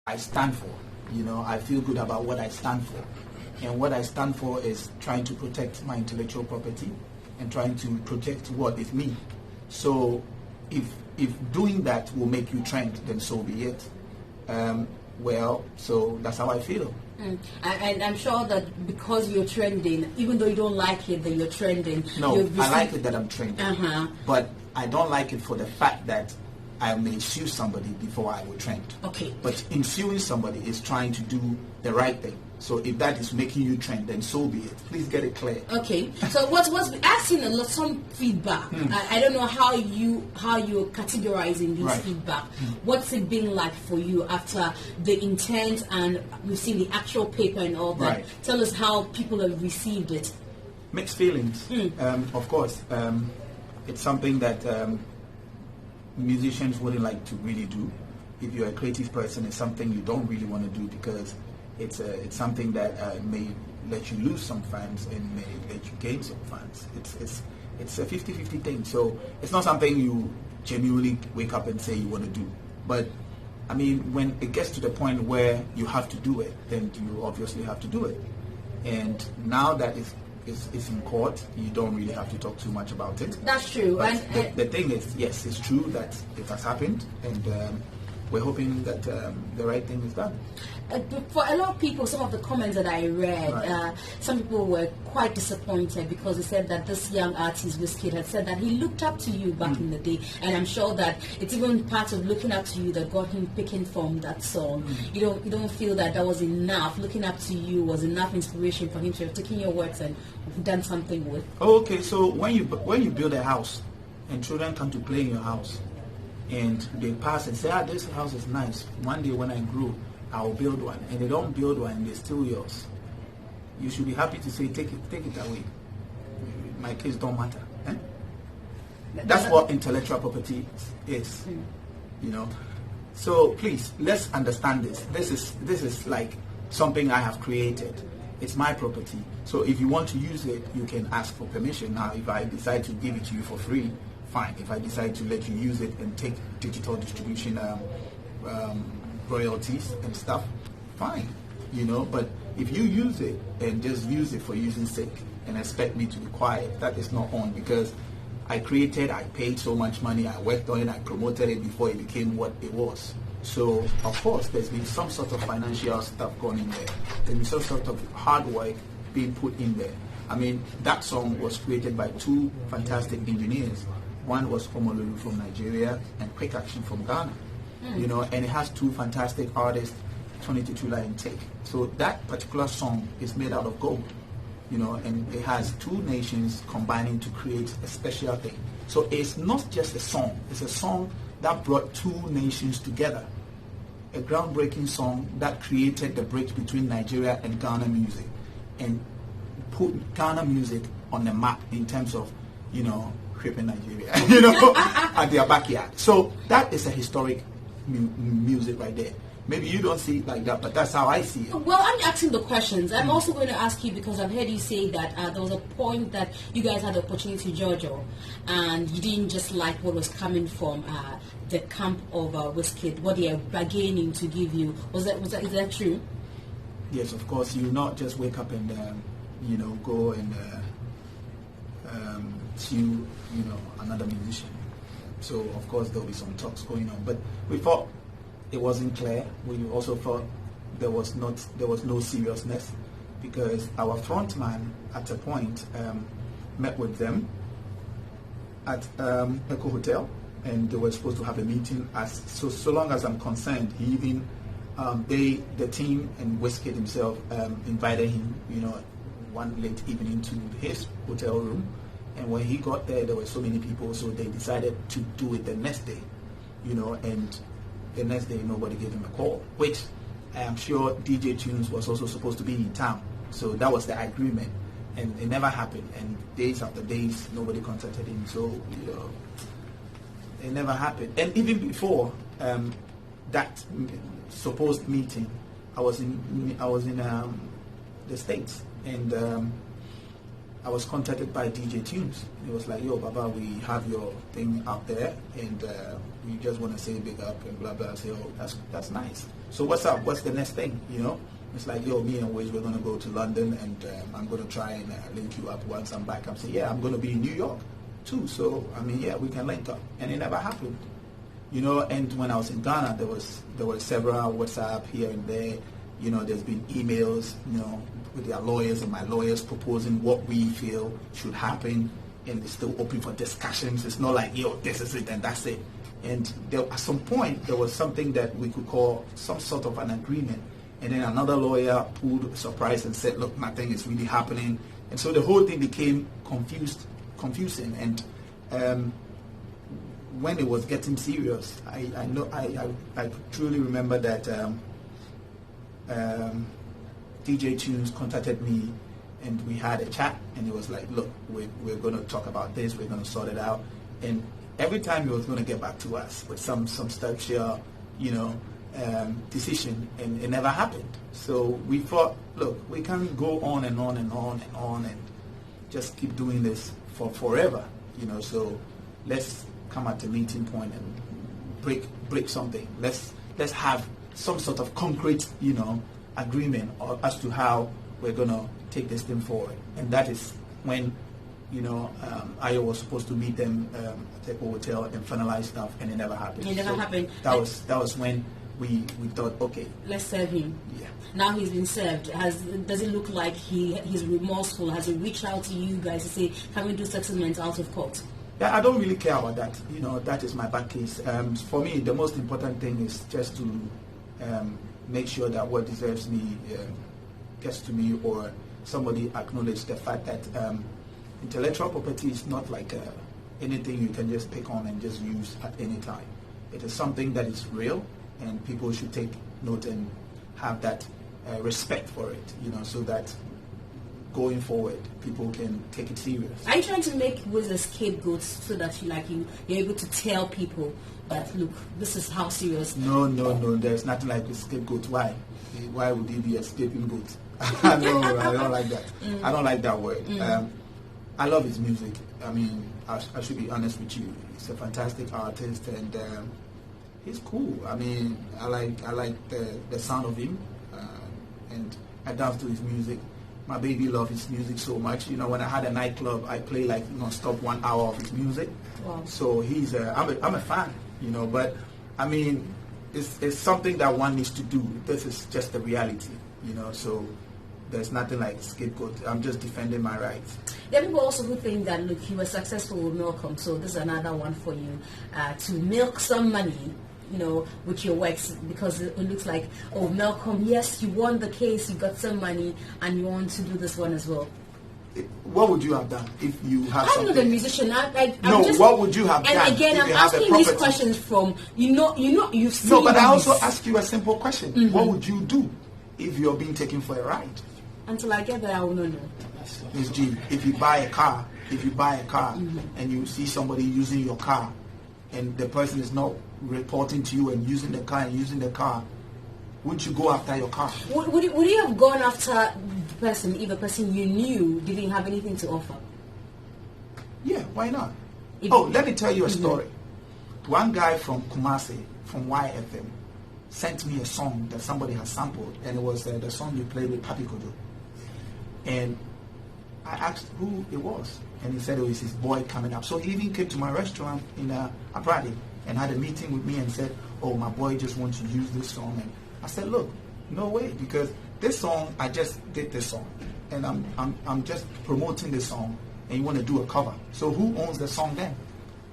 I stand for. I feel good about what I stand for. And what I stand for is trying to protect my intellectual property and trying to protect what is me. So if doing that will make you trend, then so be it. So that's how I feel. And I'm sure that because you're trending, even though you don't like it that you're trending. No, I like it that I'm trending. But I don't like it for the fact that I may sue somebody before I will trend. Okay. But in suing somebody is trying to do the right thing. So if that is making you trend, then so be it. Please get it clear. Okay. So I've seen some feedback. I don't know how you're categorizing this feedback. What's it been like for you after the intent and we've seen the actual paper and all that? Tell us how people have received it. Mixed feelings. Of course, it's something that musicians wouldn't like to really do. If you're a creative person, it's something you don't really want to do because it's something that may let you lose some fans and may let you gain some fans. It's a 50-50 thing. So it's not something you genuinely wake up and say you want to do. But I mean, when it gets to the point where you have to do it, then you obviously have to do it. And now that it's in court, you don't really have to talk too much about it. That's true. But the thing is, yes, it's true that it has happened, and we're hoping that the right thing is done. For a lot of people, some of the comments that I read, some people were quite disappointed because they said that this young artist, Wizkid, had said that he looked up to you back in the day, and I'm sure that it's even part of looking up to you that got him picking from that song. You don't feel that was enough? Looking up to you was enough inspiration for him to have taken your words and done something with? Okay, so when you build a house and children come to play in your house, and they pass and say, this house is nice. One day when I grow, I'll build one. And they don't build one, they're still yours. You should be happy to say, take it away. My kids don't matter. That's what intellectual property is. So please, let's understand this. This is like something I have created. It's my property. So if you want to use it, you can ask for permission. Now, if I decide to give it to you for free, fine. If I decide to let you use it and take digital distribution royalties and stuff, fine. But if you use it and just use it for using sake and expect me to be quiet, that is not on, because I paid so much money, I worked on it, I promoted it before it became what it was. So, of course, there's been some sort of financial stuff going in there. There's been some sort of hard work being put in there. I mean, that song was created by two fantastic engineers. One was Omololu from Nigeria and Quick Action from Ghana. And it has two fantastic artists, 22 and TiC. So that particular song is made out of gold, and it has two nations combining to create a special thing. So it's not just a song, it's a song that brought two nations together. A groundbreaking song that created the bridge between Nigeria and Ghana music and put Ghana music on the map in terms of, cripping Nigeria, at their backyard. So that is a historic music right there. Maybe you don't see it like that, but that's how I see it. Well, I'm asking the questions. I'm also going to ask you, because I've heard you say that there was a point that you guys had the opportunity to Jojo, and you didn't just like what was coming from the camp of Wizkid, what they are bargaining to give you. Is that true? Yes, of course. You not just wake up and go and sue another musician. So of course there'll be some talks going on, but we thought it wasn't clear. We also thought there was no seriousness, because our frontman at a point met with them at Echo Hotel, and they were supposed to have a meeting. So long as I'm concerned, he even the team and Wizkid himself invited him, one late evening to his hotel room. And when he got there were so many people, so they decided to do it the next day, and the next day nobody gave him a call, which I am sure DJ Tunes was also supposed to be in town. So that was the agreement, and it never happened. And days after days, nobody contacted him. So it never happened. And even before that supposed meeting, I was in the States, and I was contacted by DJ Tunes. He was like, "Yo, Baba, we have your thing out there, and we just want to say big up and blah blah." I say, "Oh, that's nice." so what's up? What's the next thing? You know, it's like, yo, me and Wiz, we're gonna go to London, and I'm gonna try and link you up once I'm back. I'm saying, yeah, I'm gonna be in New York too. So I mean, yeah, we can link up, and it never happened. You know, and when I was in Ghana, there were several WhatsApp here and there. You know, there's been emails, you know, with their lawyers and my lawyers proposing what we feel should happen, and it's still open for discussions. It's not like, yo, this is it and that's it. And there, at some point, there was something that we could call some sort of an agreement. And then another lawyer pulled a surprise and said, look, nothing is really happening. And so the whole thing became confusing. And when it was getting serious, I truly remember that DJ Tunes contacted me, and we had a chat, and he was like, look, we're going to talk about this, we're going to sort it out. And every time he was going to get back to us with some structure, you know, decision, and it never happened. So we thought, look, we can't go on and on and on and on and just keep doing this for forever, you know. So let's come at a meeting point and break something. Let's have some sort of concrete, you know, agreement as to how we're gonna take this thing forward. And that is when, you know, Ayo was supposed to meet them at the hotel and finalize stuff, and it never happened. It never happened. That was when we thought, okay, let's serve him. Yeah. Now he's been served. Does it look like he's remorseful? Has he reached out to you guys to say, can we do settlement out of court? Yeah, I don't really care about that. You know, that is my back case. For me, the most important thing is just to make sure that what deserves me gets to me, or somebody acknowledge the fact that intellectual property is not like anything you can just pick on and just use at any time. It is something that is real, and people should take note and have that respect for it, you know, so that going forward, people can take it serious. Are you trying to make Wiz a scapegoat so that you're able to tell people that, look, this is how serious? No. There's nothing like a scapegoat. Why? Why would he be a scapegoat? No, I don't like that. I don't like that word. I love his music. I mean, I should be honest with you. He's a fantastic artist, and he's cool. I mean, I like the sound of him, and I dance to his music. My baby loves his music so much. You know, when I had a nightclub, I play like non-stop 1 hour of his music. Wow. So he's I'm a fan, you know. But I mean, it's something that one needs to do. This is just the reality, you know. So there's nothing like scapegoat. I'm just defending my rights. There are people also who think that, look, you were successful with Malcolm, so this is another one for you to milk some money, you know, with your works, because it looks like, oh, Malcolm, yes, you won the case, you got some money, and you want to do this one as well. What would you have done if you had I'm something? not a musician. What would you have done? And again, I'm asking these questions from, you've seen. No, but I also ask you a simple question. What would you do if you're being taken for a ride? Until I get there, I will not know. Ms. G, if you buy a car, and you see somebody using your car, and the person is not reporting to you and using the car, wouldn't you go after your car? Would you have gone after the person if the person you knew didn't have anything to offer? Yeah, why not? Let me tell you a story. One guy from Kumasi, from YFM, sent me a song that somebody has sampled, and it was the song you played with Papi Kojo. And I asked who it was, and he said it was his boy coming up. So he even came to my restaurant in Apradi and had a meeting with me and said, oh, my boy just wants to use this song. And I said, look, no way, because this song, I just did this song, and I'm just promoting this song, and you want to do a cover. So who owns the song then?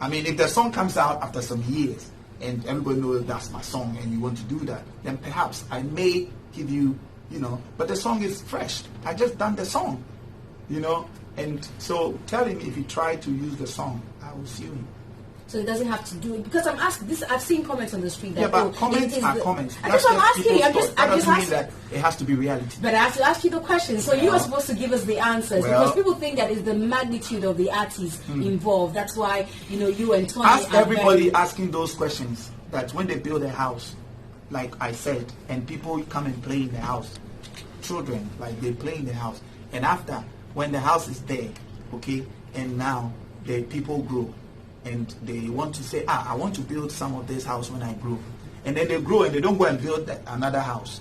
I mean, if the song comes out after some years and everybody knows that's my song and you want to do that, then perhaps I may give you, but the song is fresh. I just done the song, and so tell him if he tried to use the song, I will sue him. So it doesn't have to do it, because I'm asking this. I've seen comments on the street that yeah, but comments are comments. That's what I'm asking you. That doesn't mean that it has to be reality. But I have to ask you the question. So you are supposed to give us the answers, because people think that it's the magnitude of the artists involved. That's why you and Tony. Ask everybody asking those questions. That when they build a house, like I said, and people come and play in the house, children like they play in the house, and after when the house is there, okay, and now the people grow. And they want to say, I want to build some of this house when I grow. and then they grow and they don't go and build another house.